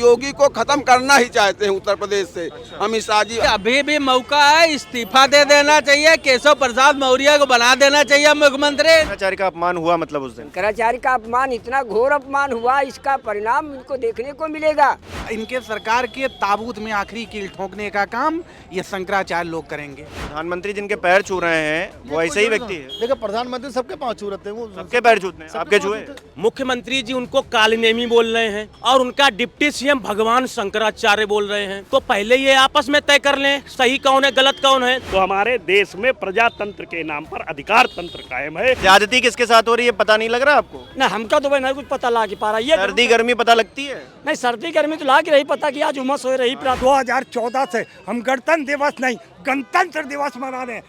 योगी को खत्म करना ही चाहते हैं उत्तर प्रदेश से। अमित शाह जी अभी भी मौका है, इस्तीफा दे देना चाहिए, केशव प्रसाद मौर्य को बना देना चाहिए मुख्यमंत्री। शंकराचार्य का अपमान हुआ मतलब उस दिन शंकराचार्य का अपमान, इतना घोर अपमान हुआ, इसका परिणाम इनको देखने को मिलेगा। इनके सरकार के ताबूत में आखिरी कील ठोकने का काम ये शंकराचार्य लोग करेंगे। प्रधानमंत्री जिनके पैर छू रहे हैं वो ऐसे ही व्यक्ति है। देखो प्रधानमंत्री सबके पाँव छू रहते हैं, वो सबके पैर छूते हैं, आपके छुए? मुख्यमंत्री जी उनको कालनेमी बोल रहे हैं और उनका डिप्टी सीएम भगवान शंकराचार्य बोल रहे हैं। तो पहले ये आपस में तय कर लें सही कौन है गलत कौन है। तो हमारे देश में प्रजातंत्र के नाम पर अधिकार तंत्र कायम है। ज्यादती किसके साथ हो रही है पता नहीं लग रहा आपको? ना हमका तो भाई नहीं कुछ पता लग पा रहा है। सर्दी गर्मी पता लगती है? नहीं, सर्दी गर्मी तो लाग रही पता कि आज उमस हो रही। 2014 से हम गणतंत्र दिवस नहीं गणतंत्र दिवस मना रहे हैं।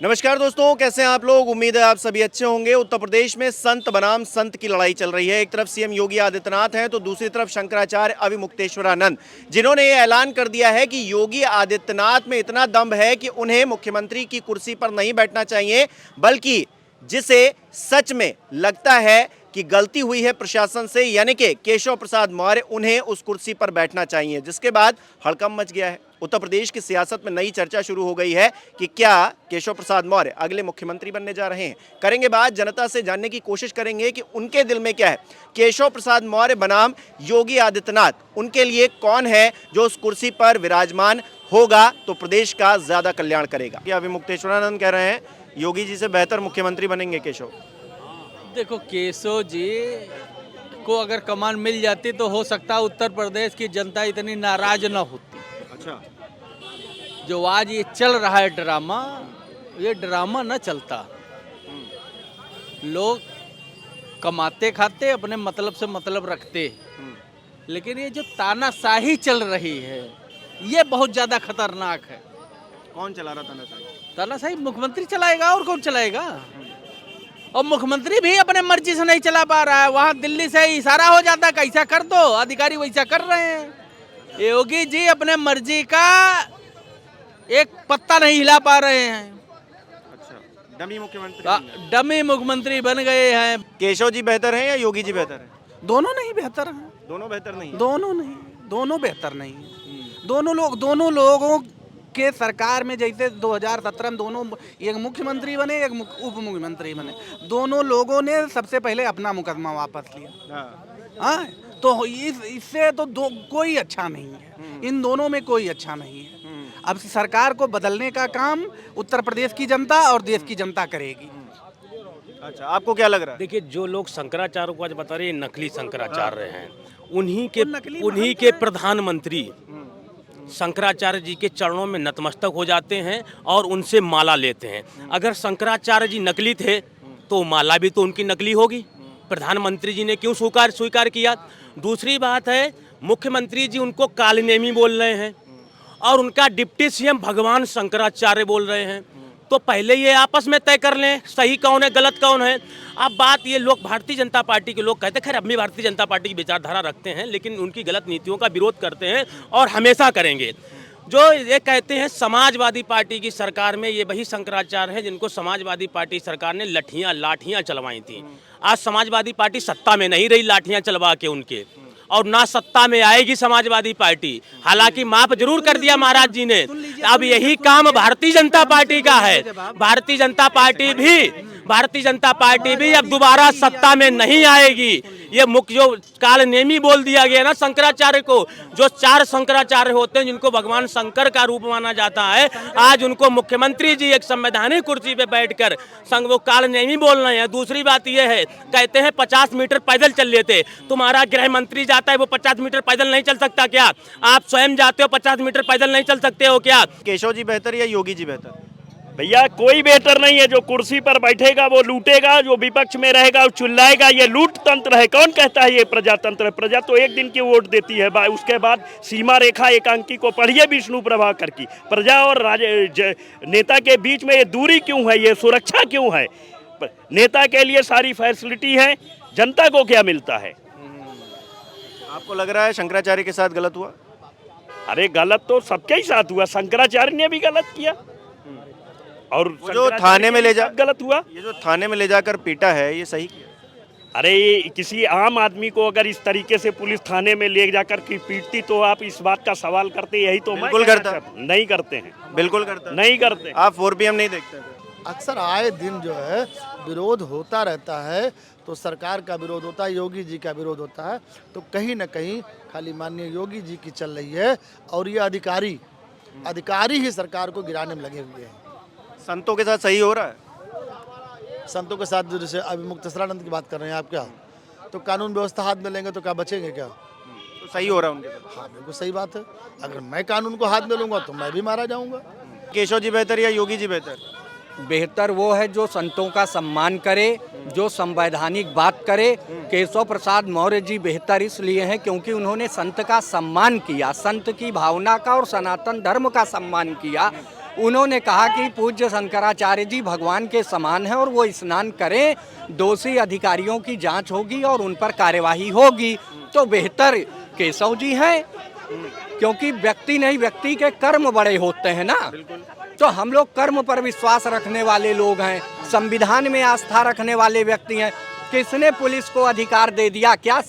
नमस्कार दोस्तों, कैसे हैं आप लोग? उम्मीद है आप सभी अच्छे होंगे। उत्तर प्रदेश में संत बनाम संत की लड़ाई चल रही है। एक तरफ सीएम योगी आदित्यनाथ हैं तो दूसरी तरफ शंकराचार्य अविमुक्तेश्वरानंद, जिन्होंने ये ऐलान कर दिया है कि योगी आदित्यनाथ में इतना दम है कि उन्हें मुख्यमंत्री की कुर्सी पर नहीं बैठना चाहिए, बल्कि जिसे सच में लगता है कि गलती हुई है प्रशासन से, यानी कि केशव प्रसाद मौर्य, उन्हें उस कुर्सी पर बैठना चाहिए। जिसके बाद हड़कंप मच गया है। उत्तर प्रदेश की सियासत में नई चर्चा शुरू हो गई है कि क्या केशव प्रसाद मौर्य अगले मुख्यमंत्री बनने जा रहे हैं। करेंगे बात, जनता से जानने की कोशिश करेंगे कि उनके दिल में क्या है। केशव प्रसाद मौर्य बनाम योगी आदित्यनाथ, उनके लिए कौन है जो उस कुर्सी पर विराजमान होगा तो प्रदेश का ज्यादा कल्याण करेगा। अविमुक्तेश्वरानंद कह रहे हैं योगी जी से बेहतर मुख्यमंत्री बनेंगे केशव। देखो, केशव जी को अगर कमान मिल जाती तो हो सकता है उत्तर प्रदेश की जनता इतनी नाराज न होती। अच्छा, जो आज ये चल रहा है ड्रामा, ये ड्रामा न चलता। लोग कमाते खाते अपने मतलब से मतलब रखते, लेकिन ये जो तानाशाही चल रही है ये बहुत ज्यादा खतरनाक है। कौन चला रहा तानाशाही? तानाशाही मुख्यमंत्री चलाएगा, और कौन चलाएगा? और मुख्यमंत्री भी अपने मर्जी से नहीं चला पा रहा है। वहाँ दिल्ली से इशारा हो जाता है कैसा कर दो, अधिकारी वैसा कर रहे हैं। योगी जी अपने मर्जी का एक पत्ता नहीं हिला पा रहे हैं। अच्छा, डमी मुख्यमंत्री, डमी मुख्यमंत्री बन गए हैं। केशव जी बेहतर हैं या योगी जी बेहतर हैं? दोनों नहीं बेहतर हैं। दोनों बेहतर नहीं? दोनों नहीं, दोनों बेहतर नहीं है। दोनों लोगों के सरकार में जैसे 2017 में दोनों, एक मुख्यमंत्री बने एक उप मुख्यमंत्री बने, दोनों लोगों ने सबसे पहले अपना मुकदमा वापस लिया। हाँ, तो इससे तो कोई अच्छा नहीं है। इन दोनों में कोई अच्छा नहीं है। अब सरकार को बदलने का काम उत्तर प्रदेश की जनता और देश की जनता करेगी। अच्छा, आपको क्या लग रहा है? देखिए, जो लोग शंकराचार्य को आज बता रहे हैं नकली शंकराचार्य हैं, उन्हीं के प्रधानमंत्री शंकराचार्य जी के चरणों में नतमस्तक हो जाते हैं और उनसे माला लेते हैं। अगर शंकराचार्य जी नकली थे तो माला भी तो उनकी नकली होगी। प्रधानमंत्री जी ने क्यों स्वीकार किया? दूसरी बात है, मुख्यमंत्री जी उनको कालनेमी बोल रहे हैं और उनका डिप्टी सीएम भगवान शंकराचार्य बोल रहे हैं। तो पहले ये आपस में तय कर लें सही कौन है गलत कौन है। अब बात ये लोग भारतीय जनता पार्टी के लोग कहते हैं, खैर अब भी भारतीय जनता पार्टी की विचारधारा रखते हैं, लेकिन उनकी गलत नीतियों का विरोध करते हैं और हमेशा करेंगे। जो ये कहते हैं समाजवादी पार्टी की सरकार में ये वही शंकराचार्य हैं जिनको समाजवादी पार्टी सरकार ने लाठियाँ चलवाई थी। आज समाजवादी पार्टी सत्ता में नहीं रही लाठियाँ चलवा के उनके, और ना सत्ता में आएगी समाजवादी पार्टी। हालांकि माफ जरूर कर दिया महाराज जी ने। अब यही काम भारतीय जनता पार्टी का है। भारतीय जनता पार्टी भी अब दोबारा सत्ता में नहीं आएगी। ये मुख्य जो कालनेमी बोल दिया गया ना शंकराचार्य को, जो 4 शंकराचार्य होते हैं जिनको भगवान शंकर का रूप माना जाता है, आज उनको मुख्यमंत्री जी एक संवैधानिक कुर्सी पे बैठकर वो कालनेमी बोल रहे हैं। दूसरी बात ये है, कहते हैं 50 मीटर पैदल चल लेते। तुम्हारा गृह मंत्री जाता है, वो 50 मीटर पैदल नहीं चल सकता क्या? आप स्वयं जाते हो 50 मीटर पैदल नहीं चल सकते हो क्या? केशव जी बेहतर या योगी जी बेहतर? भैया कोई बेहतर नहीं है। जो कुर्सी पर बैठेगा वो लूटेगा, जो विपक्ष में रहेगा वो चिल्लाएगा। ये लूट तंत्र है। कौन कहता है ये प्रजातंत्र है? प्रजा तो एक दिन की वोट देती है, उसके बाद सीमा रेखा एकांकी को पढ़िए विष्णु प्रभाकर की। प्रजा और नेता के बीच में ये दूरी क्यों है? ये सुरक्षा क्यों है? नेता के लिए सारी फैसिलिटी है, जनता को क्या मिलता है? आपको लग रहा है शंकराचार्य के साथ गलत हुआ? अरे गलत तो सबके ही साथ हुआ, शंकराचार्य ने भी गलत किया। और वो जो थाने में ले जा सब गलत हुआ। ये जो थाने में ले जाकर पीटा है ये सही किया? अरे ये किसी आम आदमी को अगर इस तरीके से पुलिस थाने में ले जाकर के पीटती तो आप इस बात का सवाल करते, यही तो मैं बिल्कुल कहना करता। चाहता हूं। नहीं करते हैं, बिल्कुल करता है। नहीं करते। आप 4PM नहीं देखते थे? अक्सर आए दिन जो है विरोध होता रहता है, तो सरकार का विरोध होता है, योगी जी का विरोध होता है, तो कहीं ना कहीं खाली माननीय योगी जी की चल रही है और ये अधिकारी ही सरकार को गिराने में लगे हुए हैं। संतों के साथ सही हो रहा है? संतों के साथ जैसे अभी मुक्तेश्वरानंद की बात कर रहे हैं आप, क्या तो कानून व्यवस्था हाथ में लेंगे तो क्या बचेंगे क्या? तो सही हो रहा है उनके साथ? हाँ बिल्कुल सही बात है। अगर मैं कानून को हाथ में लूंगा तो मैं भी मारा जाऊंगा। केशव जी बेहतर या योगी जी बेहतर? बेहतर वो है जो संतों का सम्मान करे, जो संवैधानिक बात करे। केशव प्रसाद मौर्य जी बेहतर इसलिए हैं क्योंकि उन्होंने संत का सम्मान किया, संत की भावना का और सनातन धर्म का सम्मान किया। उन्होंने कहा कि पूज्य शंकराचार्य जी भगवान के समान हैं और वो स्नान करें, दोषी अधिकारियों की जांच होगी और उन पर कार्यवाही होगी। तो बेहतर केशव जी हैं क्योंकि व्यक्ति नहीं, व्यक्ति के कर्म बड़े होते हैं ना। तो हम लोग कर्म पर विश्वास रखने वाले लोग हैं, संविधान में आस्था रखने वाले व्यक्ति हैं। किसने पुलिस को अधिकार दे दिया? क्या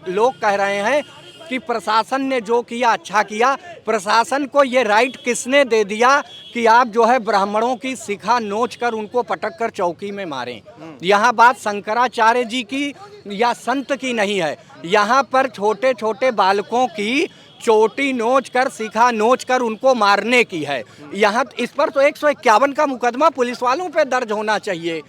लोग कह रहे हैं कि प्रशासन ने जो किया अच्छा किया। प्रशासन को ये राइट किसने दे दिया कि आप जो है ब्राह्मणों की शिखा नोच कर उनको पटक कर चौकी में मारें? यहाँ बात शंकराचार्य जी की या संत की नहीं है, यहाँ पर छोटे छोटे बालकों की चोटी नोच कर, शिखा नोच कर उनको मारने की है। यहाँ इस पर तो 151 का मुकदमा पुलिस वालों पे दर्ज होना चाहिए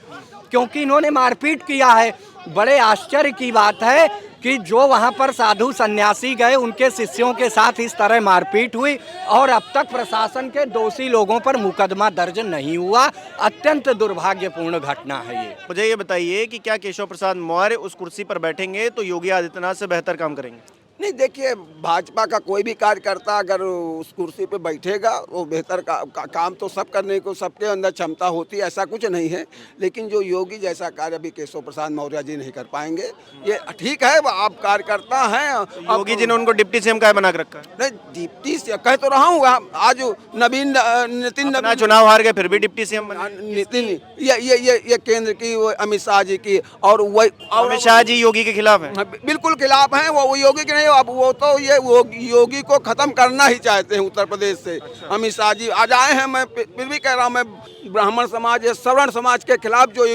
क्योंकि इन्होंने मारपीट किया है। बड़े आश्चर्य की बात है कि जो वहाँ पर साधु सन्यासी गए उनके शिष्यों के साथ इस तरह मारपीट हुई और अब तक प्रशासन के दोषी लोगों पर मुकदमा दर्ज नहीं हुआ। अत्यंत दुर्भाग्यपूर्ण घटना है ये। मुझे ये बताइए कि क्या केशव प्रसाद मौर्य उस कुर्सी पर बैठेंगे तो योगी आदित्यनाथ से बेहतर काम करेंगे? नहीं, देखिए, भाजपा का कोई भी कार्यकर्ता अगर उस कुर्सी पे बैठेगा वो बेहतर काम तो सब करने को सबके अंदर क्षमता होती है, ऐसा कुछ नहीं है। लेकिन जो योगी जैसा कार्य अभी केशव प्रसाद मौर्य जी नहीं कर पाएंगे। ये ठीक है, आप कार्यकर्ता हैं। योगी जी ने उनको डिप्टी सीएम का बना के रखा है। नहीं, डिप्टी कह तो रहा हूँ, आज नितिन चुनाव हार गए फिर भी डिप्टी सीएम नितिन ये केंद्र की वो अमित शाह जी की और वही अमित शाह जी योगी के खिलाफ हैं। बिल्कुल खिलाफ हैं। वो योगी के नहीं, अब वो तो ये वो योगी को खत्म करना ही चाहते हैं उत्तर प्रदेश से। अमित शाह जी आज आए हैं, मैं फिर भी कह रहा हूँ, मैं ब्राह्मण समाज या सवर्ण समाज के खिलाफ जो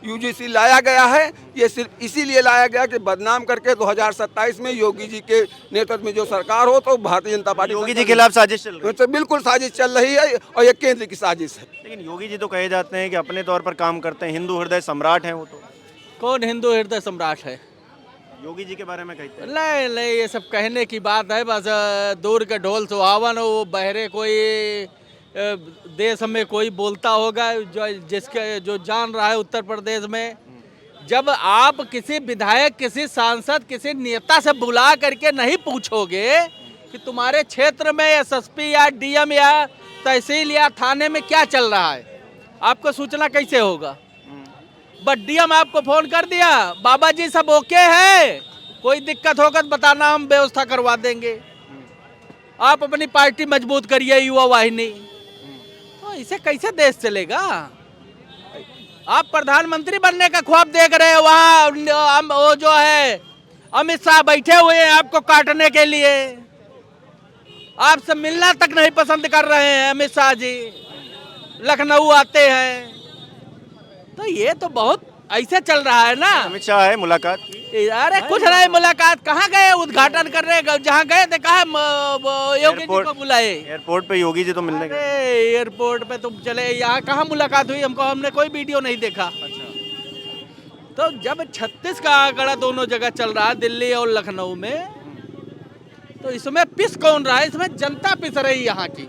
यूजीसी लाया गया है, ये सिर्फ इसीलिए लाया गया कि बदनाम करके 2027 में योगी जी के नेतृत्व में जो सरकार हो तो भारतीय जनता पार्टी योगी जी के खिलाफ साजिश चल रही है। तो बिल्कुल साजिश चल रही है और ये केंद्र की साजिश है। लेकिन योगी जी तो कहे जाते हैं कि अपने तौर पर काम करते हैं, हिंदू हृदय सम्राट हैं वो। तो कौन हिंदू हृदय सम्राट है? योगी जी के बारे में कहते हैं। नहीं, ये सब कहने की बात है। बस दूर के ढोल सुहावन, वो बहरे कोई देश में कोई बोलता होगा जो जान रहा है उत्तर प्रदेश में। जब आप किसी विधायक, किसी सांसद, किसी नेता से बुला करके नहीं पूछोगे कि तुम्हारे क्षेत्र में एसएसपी या डीएम या तहसील या थाने में क्या चल रहा है, आपको सूचना कैसे होगा? बट डीएम आपको फोन कर दिया, बाबा जी सब ओके है, कोई दिक्कत होगा तो बताना, हम व्यवस्था करवा देंगे। आप अपनी पार्टी मजबूत करिए, युवा वाहिनी। तो इसे कैसे देश चलेगा? आप प्रधानमंत्री बनने का ख्वाब देख रहे हो, वहाँ वो जो है अमित शाह बैठे हुए हैं आपको काटने के लिए। आपसे मिलना तक नहीं पसंद कर रहे हैं अमित शाह जी, लखनऊ आते हैं। तो ये तो बहुत ऐसे चल रहा है ना। अमित शाह है मुलाकात? अरे कुछ नहीं, मुलाकात कहाँ गए? उद्घाटन कर रहे, जहाँ गए थे कहा योगी जी को बुलाए। एयरपोर्ट पे योगी जी तो मिलने गए। एयरपोर्ट पे तुम चले, यहाँ कहाँ मुलाकात हुई? हमने कोई वीडियो नहीं देखा। तो जब 36 का आंकड़ा दोनों जगह चल रहा है, दिल्ली और लखनऊ में, तो इसमें पिस कौन रहा है? इसमें जनता पिस रही यहाँ की।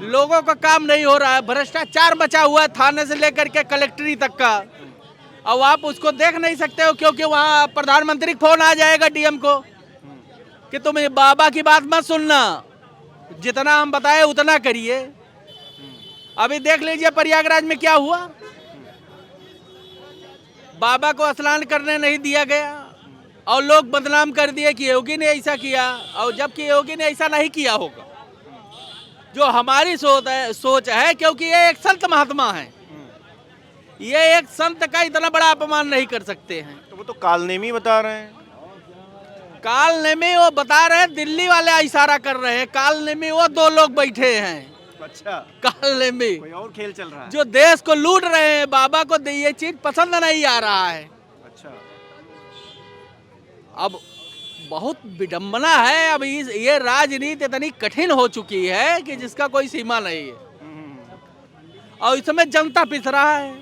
लोगों का काम नहीं हो रहा है, भ्रष्टाचार मचा हुआ है थाने से लेकर के कलेक्ट्री तक का। अब आप उसको देख नहीं सकते हो क्योंकि वहाँ प्रधानमंत्री फोन आ जाएगा डीएम को कि तुम बाबा की बात मत सुनना, जितना हम बताए उतना करिए। अभी देख लीजिए प्रयागराज में क्या हुआ, बाबा को स्नान करने नहीं दिया गया और लोग बदनाम कर दिए कि योगी ने ऐसा किया, और जबकि योगी ने ऐसा नहीं किया होगा। जो हमारी सोच है, क्योंकि ये एक संत महात्मा है, ये एक संत का इतना बड़ा अपमान नहीं कर सकते हैं। तो वो तो कालनेमी बता रहे हैं। कालनेमी वो बता रहे हैं, दिल्ली वाले इशारा कर रहे हैं। कालनेमी वो दो लोग बैठे हैं, अच्छा, कालनेमी कोई और खेल चल रहा है। जो देश को लूट रहे हैं। बाबा को ये चीज पसंद नहीं आ रहा है। अच्छा, अब बहुत विडंबना है। अब ये राजनीति इतनी कठिन हो चुकी है कि जिसका कोई सीमा नहीं है, और इसमें जनता पिस रहा है।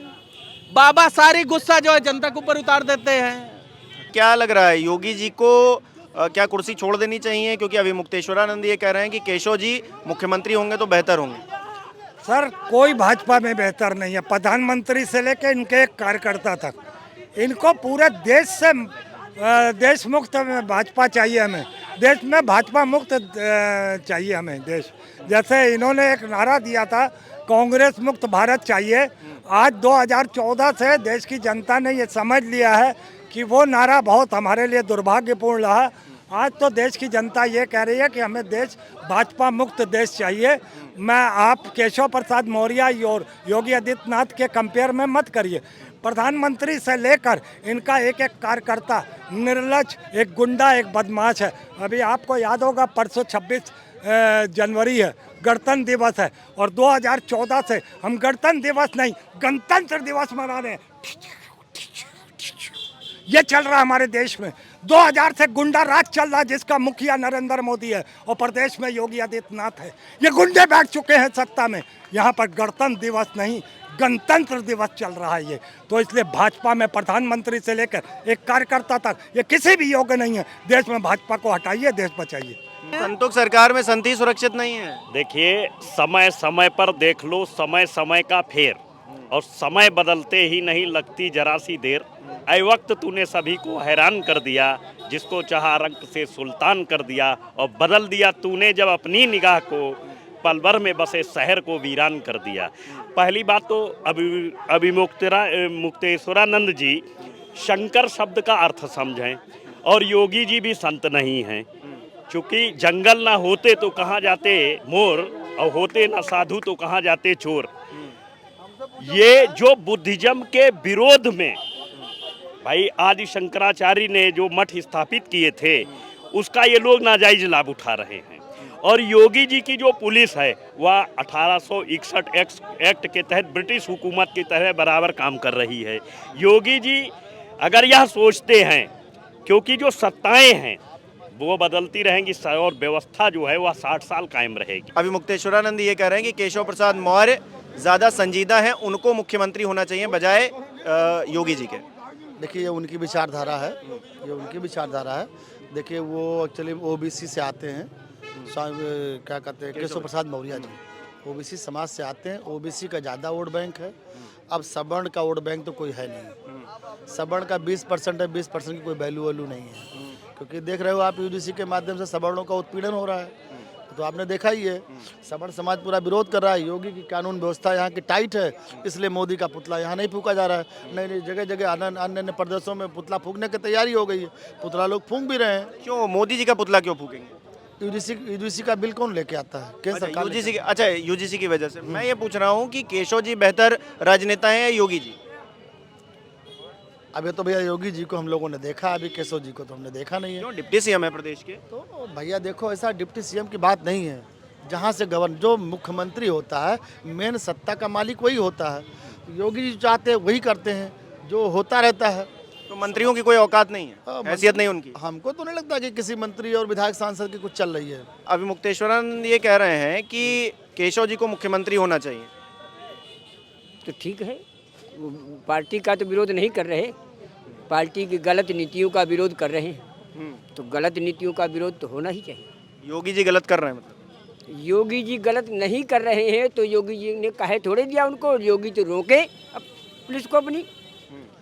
बाबा सारी गुस्सा जो है जनता के ऊपर उतार देते हैं। क्या लग रहा है योगी जी को क्या कुर्सी छोड़ देनी चाहिए? क्योंकि अभी मुक्तेश्वरानंद ये कह रहे हैं कि केशव जी मुख्यमंत्री होंगे तो बेहतर होंगे। सर कोई भाजपा में बेहतर नहीं है, प्रधानमंत्री से लेकर इनके एक कार्यकर्ता तक। इनको पूरे देश से देश मुक्त भाजपा चाहिए हमें, देश में भाजपा मुक्त चाहिए हमें देश। जैसे इन्होंने एक नारा दिया था कांग्रेस मुक्त भारत चाहिए, आज 2014 से देश की जनता ने ये समझ लिया है कि वो नारा बहुत हमारे लिए दुर्भाग्यपूर्ण रहा। आज तो देश की जनता ये कह रही है कि हमें देश भाजपा मुक्त देश चाहिए। मैं आप केशव प्रसाद मौर्य और योगी आदित्यनाथ के कंपेयर में मत करिए। प्रधानमंत्री से लेकर इनका एक एक कार्यकर्ता निर्लज, एक गुंडा, एक बदमाश है। अभी आपको याद होगा परसों 26 जनवरी है, गणतंत्र दिवस है, और 2014 से हम गणतंत्र दिवस नहीं गणतंत्र दिवस मना रहे हैं। ये चल रहा है हमारे देश में। 2000 से गुंडा राज चल रहा है, जिसका मुखिया नरेंद्र मोदी है और प्रदेश में योगी आदित्यनाथ है। ये गुंडे बैठ चुके हैं सत्ता में। यहाँ पर गणतंत्र दिवस नहीं गणतंत्र दिवस चल रहा है ये। तो इसलिए भाजपा में प्रधानमंत्री से लेकर एक कार्यकर्ता तक ये किसी भी योग्य नहीं है। देश में भाजपा को हटाइए, देश बचाइए। संतों की सरकार में संत ही सुरक्षित नहीं है। देखिए, समय समय पर देख लो, समय समय का फेर, और समय बदलते ही नहीं लगती जरा सी देर। ऐ वक्त तूने सभी को हैरान कर दिया, जिसको चाहा रंग से सुल्तान कर दिया, और बदल दिया तूने जब अपनी निगाह को, पल भर में बसे शहर को वीरान कर दिया। पहली बात तो अभी मुक्तेश्वरानंद जी शंकर शब्द का अर्थ समझें, और योगी जी भी संत नहीं हैं। चूँकि जंगल ना होते तो कहाँ जाते मोर, और होते ना साधु तो कहाँ जाते चोर। ये जो बुद्धिज्म के विरोध में भाई आदि शंकराचार्य ने जो मठ स्थापित किए थे, उसका ये लोग नाजायज लाभ उठा रहे हैं। और योगी जी की जो पुलिस है वह 1861 एक्ट के तहत ब्रिटिश हुकूमत की तरह बराबर काम कर रही है। योगी जी अगर यह सोचते हैं, क्योंकि जो सत्ताएं हैं वो बदलती रहेंगी और व्यवस्था जो है वह 60 साल कायम रहेगी। अभी मुक्तेश्वरानंद ये कह रहे हैं कि केशव प्रसाद मौर्य ज़्यादा संजीदा हैं, उनको मुख्यमंत्री होना चाहिए बजाय योगी जी के। देखिए ये उनकी विचारधारा है, ये उनकी विचारधारा है। देखिए वो एक्चुअली ओबीसी से आते हैं, क्या कहते हैं, केशव प्रसाद मौर्य जी ओबीसी समाज से आते हैं। ओबीसी का ज़्यादा वोट बैंक है। अब सवर्ण का वोट बैंक तो कोई है नहीं। सवर्ण का 20% है, 20% की कोई वैल्यू नहीं है। क्योंकि देख रहे हो आप यूजीसी के माध्यम से सवर्णों का उत्पीड़न हो रहा है, तो आपने देखा ही है। सवर्ण समाज पूरा विरोध कर रहा है। योगी की कानून व्यवस्था यहाँ की टाइट है, इसलिए मोदी का पुतला यहाँ नहीं फूका जा रहा है। नई जगह जगह अन्य प्रदेशों में पुतला फूकने की तैयारी हो गई है। पुतला लोग फूंक भी रहे हैं। क्यों मोदी जी का पुतला क्यों फूकेंगे? यूजीसी का बिल कौन लेके आता है? केंद्र सरकार यूजीसी की, अच्छा यूजीसी की वजह से। मैं ये पूछ रहा हूँ कि केशव जी बेहतर राजनेता हैं या योगी जी? अभी तो भैया योगी जी को हम लोगों ने देखा, अभी केशव जी को तो हमने देखा नहीं है। क्यों? डिप्टी सीएम है प्रदेश के। तो भैया देखो, ऐसा डिप्टी सीएम की बात नहीं है। जहाँ से जो मुख्यमंत्री होता है, मेन सत्ता का मालिक वही होता है। योगी जी चाहते हैं वही करते हैं, जो होता रहता है। तो मंत्रियों की कोई औकात नहीं है, हैसियत नहीं उनकी? हमको तो नहीं लगता कि किसी मंत्री और विधायक सांसद की कुछ चल रही है। अभी मुक्तेश्वरानंद ये कह रहे हैं कि केशव जी को मुख्यमंत्री होना चाहिए। तो ठीक है, पार्टी का तो विरोध नहीं कर रहे, पार्टी की गलत नीतियों का विरोध कर रहे हैं। तो गलत नीतियों का विरोध तो होना ही चाहिए। योगी जी गलत कर रहे हैं? मतलब योगी जी गलत नहीं कर रहे हैं तो योगी जी ने कहे थोड़े दिया उनको। योगी तो रोके अब पुलिस को अपनी।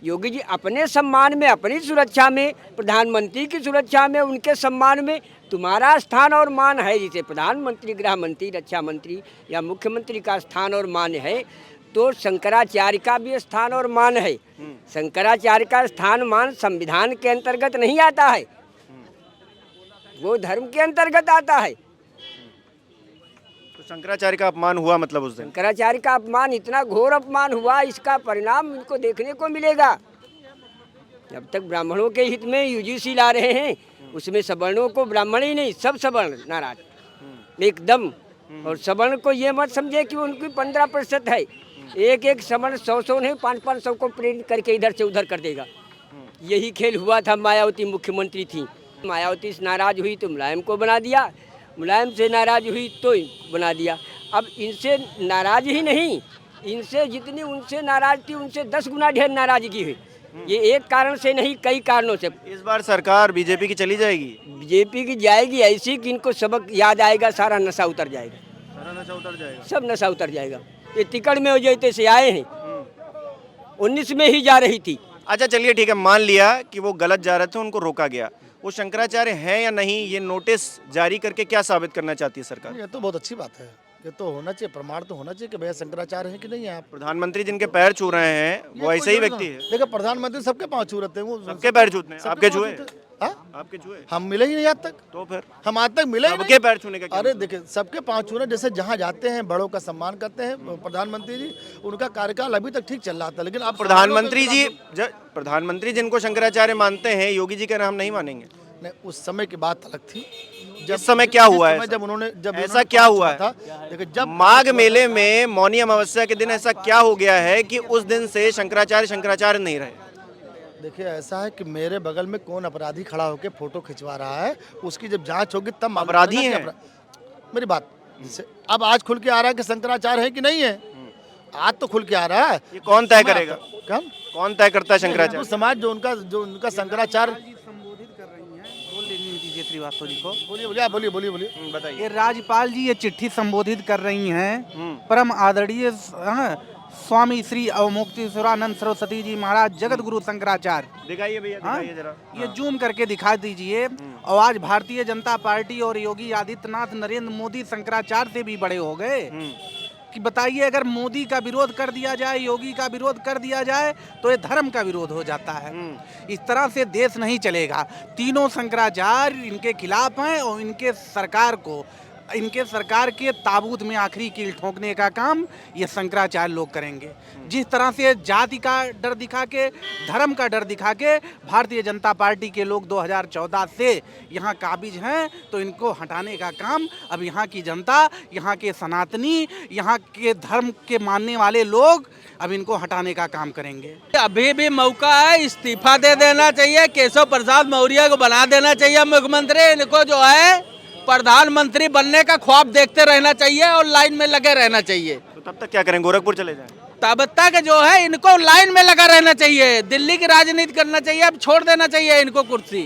योगी जी अपने सम्मान में, अपनी सुरक्षा में, प्रधानमंत्री की सुरक्षा में, उनके सम्मान में तुम्हारा स्थान और मान है। जैसे प्रधानमंत्री, गृह मंत्री, रक्षा मंत्री या मुख्यमंत्री का स्थान और मान है, तो शंकराचार्य का भी स्थान और मान है। शंकराचार्य का स्थान मान संविधान के अंतर्गत नहीं आता है, वो धर्म के अंतर्गत आता है। तो शंकराचार्य का अपमान हुआ मतलब उस दिन? शंकराचार्य का अपमान, इतना घोर अपमान हुआ, इसका परिणाम इनको देखने को मिलेगा। जब तक ब्राह्मणों के हित में यूजीसी ला रहे हैं, उसमें सवर्णों को, ब्राह्मण ही नहीं सब सवर्ण नाराज एकदम। और सवर्ण को ये मत समझे कि उनकी 15% है, एक एक सवर्ण 100 नहीं 500 को प्रेरित करके इधर से उधर कर देगा। यही खेल हुआ था। मायावती मुख्यमंत्री थी, मायावती से नाराज हुई तो मुलायम को बना दिया, मुलायम से नाराज हुई तो बना दिया। अब इनसे नाराज ही नहीं, इनसे जितनी उनसे नाराज थी उनसे 10 गुना ढेर नाराजगी हुई। ये एक कारण से नहीं, कई कारणों से। इस बार सरकार बीजेपी की चली जाएगी? बीजेपी की जाएगी ऐसी कि इनको सबक याद आएगा, सारा नशा उतर जाएगा, सारा नशा उतर जाएगा, सब नशा उतर जाएगा। ये तिकड़ में हो जाते से आए हैं, 19 में ही जा रही थी। अच्छा चलिए ठीक है, मान लिया कि वो गलत जा रहे थे, उनको रोका गया, वो शंकराचार्य हैं या नहीं, ये नोटिस जारी करके क्या साबित करना चाहती है सरकार? ये तो बहुत अच्छी बात है, ये तो होना चाहिए, प्रमाण तो होना चाहिए कि भैया शंकराचार्य हैं कि नहीं है। आप प्रधानमंत्री जिनके पैर छू रहे हैं वो ऐसे ही व्यक्ति है? देखिए प्रधानमंत्री सबके पाँव छू रहते हैं, वो सबके पैर छूते हैं, आपके छुए? हाँ? आपके छुए? हम मिले ही नहीं आज तक, तो फिर हम आज तक मिले ही सबके नहीं। पैर छूने का क्या अरे मतलब? देखिए सबके पाँव छूने, जैसे जहाँ जाते हैं बड़ों का सम्मान करते हैं प्रधानमंत्री जी, उनका कार्यकाल अभी तक ठीक चल रहा था। लेकिन अब प्रधानमंत्री जी, प्रधानमंत्री जिनको शंकराचार्य मानते हैं, योगी जी का नाम नहीं मानेंगे? नहीं, उस समय की बात अलग थी। इस समय क्या हुआ है? जब उन्होंने ऐसा क्या हुआ था, है? देखिए जब माघ मेले में मौनी अमावस्या के दिन ऐसा क्या हो गया है कि उस दिन से शंकराचार्य नहीं रहे? देखिए ऐसा है कि मेरे बगल में कौन अपराधी खड़ा होकर फोटो खिंचवा रहा है, उसकी जब जांच होगी तब मालूम अपराधी पड़ेगा हैं? कि मेरी बात जैसे अब आज खुल के आ रहा है कि शंकराचार्य है कि नहीं है, आज तो खुल के आ रहा है। ये कौन तय करेगा? कौन तय करता है हिंदू शंकराचार्य? समाज जो उनका शंकराचार्य। बोल लेने दीजिए श्रीवास्तव जी को। बोलिए बोलिए बताइए। ये राज्यपाल जी ये चिट्ठी संबोधित कर रही हैं परम आदरणीय स्वामी श्री अवमुक्तेश्वरानंद सरस्वती जी महाराज जगत गुरु शंकराचार्य। दिखाइए भैया, दिखाइए जरा। ये जूम करके दिखा दीजिए। और आज भारतीय जनता पार्टी और योगी आदित्यनाथ नरेंद्र मोदी शंकराचार्य से भी बड़े हो गए कि बताइए, अगर मोदी का विरोध कर दिया जाए, योगी का विरोध कर दिया जाए तो ये धर्म का विरोध हो जाता है। इस तरह से देश नहीं चलेगा। तीनों शंकराचार्य इनके खिलाफ हैं और इनके सरकार के ताबूत में आखिरी कील ठोकने का काम ये शंकराचार्य लोग करेंगे। जिस तरह से जाति का डर दिखा के, धर्म का डर दिखा के भारतीय जनता पार्टी के लोग 2014 से यहाँ काबिज हैं, तो इनको हटाने का काम अब यहाँ की जनता, यहाँ के सनातनी, यहाँ के धर्म के मानने वाले लोग अब इनको हटाने का काम करेंगे। अभी भी मौका है, इस्तीफा दे देना चाहिए, केशव प्रसाद मौर्य को बना देना चाहिए मुख्यमंत्री। इनको जो है प्रधानमंत्री बनने का ख्वाब देखते रहना चाहिए और लाइन में लगे रहना चाहिए। तो तब तक क्या करें, गोरखपुर चले जाएं? तब तक जो है इनको लाइन में लगा रहना चाहिए, दिल्ली की राजनीति करना चाहिए, अब छोड़ देना चाहिए इनको कुर्सी,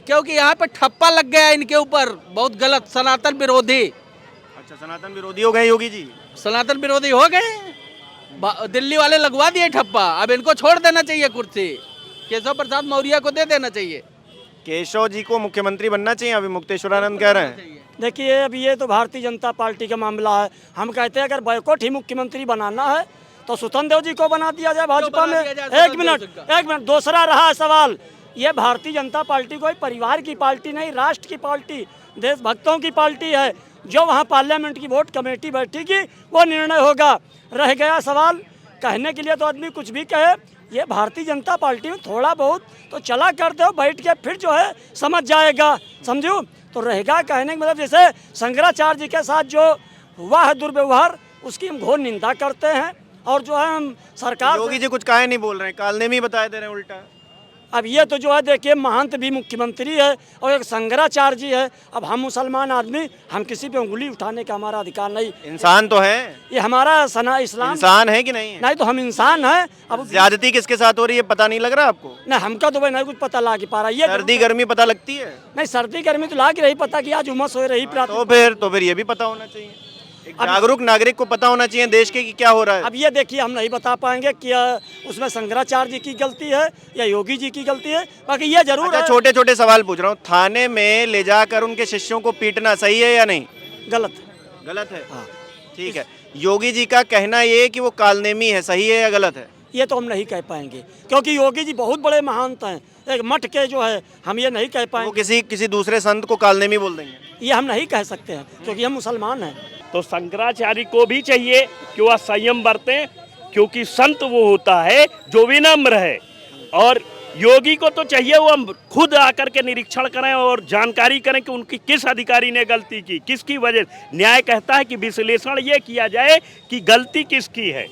क्योंकि यहाँ पे ठप्पा लग गया इनके ऊपर बहुत गलत। सनातन विरोधी, अच्छा सनातन विरोधी हो गए योगी जी? सनातन विरोधी हो गए, दिल्ली वाले लगवा दिए ठप्पा, अब इनको छोड़ देना चाहिए कुर्सी, केशव प्रसाद मौर्य को दे देना चाहिए। केशव जी को मुख्यमंत्री बनना चाहिए, अभी मुक्तेश्वरानंद कह रहे हैं। देखिए अब ये तो भारतीय जनता पार्टी का मामला है। हम कहते हैं अगर बैकोट ही मुख्यमंत्री बनाना है तो सुतन देव जी को बना दिया जाए भाजपा में। एक मिनट, दूसरा रहा सवाल, ये भारतीय जनता पार्टी कोई परिवार की पार्टी नहीं, राष्ट्र की पार्टी, देशभक्तों की पार्टी है। जो वहाँ पार्लियामेंट की वोट कमेटी बैठेगी वो निर्णय होगा। रह गया सवाल, कहने के लिए तो आदमी कुछ भी कहे, ये भारतीय जनता पार्टी में थोड़ा बहुत तो चला करते हो, बैठ के फिर जो है समझ जाएगा, समझो। तो रहेगा कहने का मतलब, जैसे शंकराचार्य जी के साथ जो हुआ है दुर्व्यवहार, उसकी हम घोर निंदा करते हैं। और जो है हम सरकार, योगी जी कुछ काहे नहीं बोल रहे हैं, कालनेमी बताए दे रहे हैं उल्टा। अब ये तो जो है देखिए, महंत भी मुख्यमंत्री है और एक शंकराचार्य जी है। अब हम मुसलमान आदमी, हम किसी पे उंगली उठाने का हमारा अधिकार नहीं। इंसान तो है, ये हमारा सना इस्लाम इंसान है कि नहीं है? नहीं तो हम इंसान हैं। अब ज्यादती किसके साथ हो रही है पता नहीं लग रहा आपको? नहीं, हमका तो भाई नहीं कुछ पता लग पा रहा है। ये सर्दी गर्मी पता लगती है? नहीं, सर्दी गर्मी तो लाग रही पता कि आज उमस हो रही। तो फिर ये भी पता होना चाहिए, एक जागरूक नागरिक को पता होना चाहिए देश के कि क्या हो रहा है। अब ये देखिए, हम नहीं बता पाएंगे कि उसमें शंकराचार्य जी की गलती है या योगी जी की गलती है, बाकी ये जरूर है। छोटे छोटे सवाल पूछ रहा हूँ, थाने में ले जाकर उनके शिष्यों को पीटना सही है या नहीं? गलत है। हाँ। ठीक है, योगी जी का कहना ये कि वो कालनेमी है, सही है या गलत है? ये तो हम नहीं कह पाएंगे, क्योंकि योगी जी बहुत बड़े महंत हैं, एक मठ के जो है, हम ये नहीं कह पाएंगे। वो किसी दूसरे संत को कालनेमी बोल देंगे? ये हम नहीं कह सकते हैं, क्योंकि हम मुसलमान हैं। तो शंकराचार्य को भी चाहिए कि वह संयम बरतें, क्योंकि संत वो होता है जो विनम्र है। और योगी को तो चाहिए वो खुद आकर के निरीक्षण करें और जानकारी करें कि उनकी किस अधिकारी ने गलती की, किसकी वजह। न्याय कहता है कि विश्लेषण ये किया जाए कि गलती किसकी है।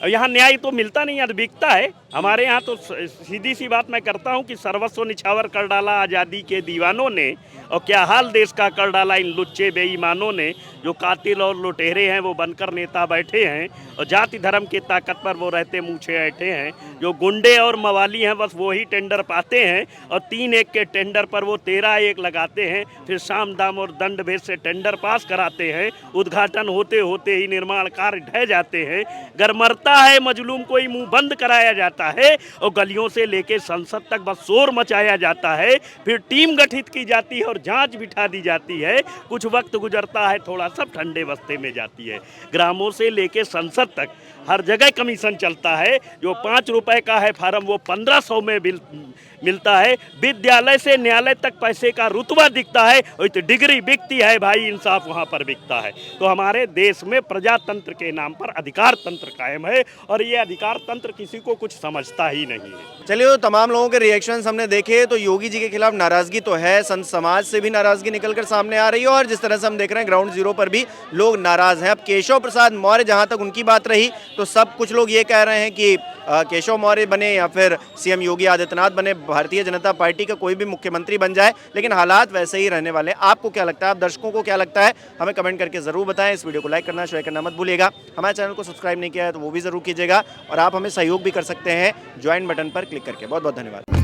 और यहाँ न्याय तो मिलता नहीं है, बिकता है। हमारे यहाँ तो सीधी सी बात मैं करता हूँ कि सर्वस्व निछावर कर डाला आज़ादी के दीवानों ने, और क्या हाल देश का कर डाला इन लुच्चे बेईमानों ने। जो कातिल और लुटेरे हैं वो बनकर नेता बैठे हैं, और जाति धर्म की ताकत पर वो रहते मूछे ऐठे हैं। जो गुंडे और मवाली हैं बस वो ही टेंडर पाते हैं, और 3-1 के टेंडर पर वो 13-1 लगाते हैं, फिर साम दाम और दंड भेद से टेंडर पास कराते हैं। उद्घाटन होते होते ही निर्माण कार्य ढह जाते हैं। गर मरता है मजलूम कोई मुंह बंद कराया जाता है, और गलियों से लेके संसद तक बस शोर मचाया जाता है। फिर टीम गठित की जाती है और जांच बिठा दी जाती है। कुछ वक्त गुजरता है, थोड़ा सब ठंडे बस्ते में जाती है। ग्रामों से लेके संसद तक हर जगह कमीशन चलता है। जो 5 रुपए का है फार्म वो 1500 में मिलता है। विद्यालय से न्यायालय तक पैसे का रुतबा दिखता है, और तो डिग्री बिकती है भाई, इंसाफ वहाँ पर बिकता है। तो हमारे देश में प्रजातंत्र के नाम पर अधिकार तंत्र कायम है, और ये अधिकार तंत्र किसी को कुछ समझता ही नहीं है। चलिए, तो तमाम लोगों के रिएक्शंस हमने देखे, तो योगी जी के खिलाफ नाराजगी तो है, संत समाज से भी नाराजगी निकलकर सामने आ रही है, और जिस तरह से हम देख रहे हैं ग्राउंड जीरो पर भी लोग नाराज हैं। अब केशव प्रसाद मौर्य, जहां तक उनकी बात रही, तो सब कुछ लोग ये कह रहे हैं कि केशव मौर्य बने या फिर सीएम योगी आदित्यनाथ बने, भारतीय जनता पार्टी का कोई भी मुख्यमंत्री बन जाए, लेकिन हालात वैसे ही रहने वाले हैं। आपको क्या लगता है, आप दर्शकों को क्या लगता है, हमें कमेंट करके जरूर बताएं। इस वीडियो को लाइक करना, शेयर करना मत भूलिएगा। हमारे चैनल को सब्सक्राइब नहीं किया है तो वो भी जरूर कीजिएगा, और आप हमें सहयोग भी कर सकते हैं ज्वाइन बटन पर क्लिक करके। बहुत बहुत धन्यवाद।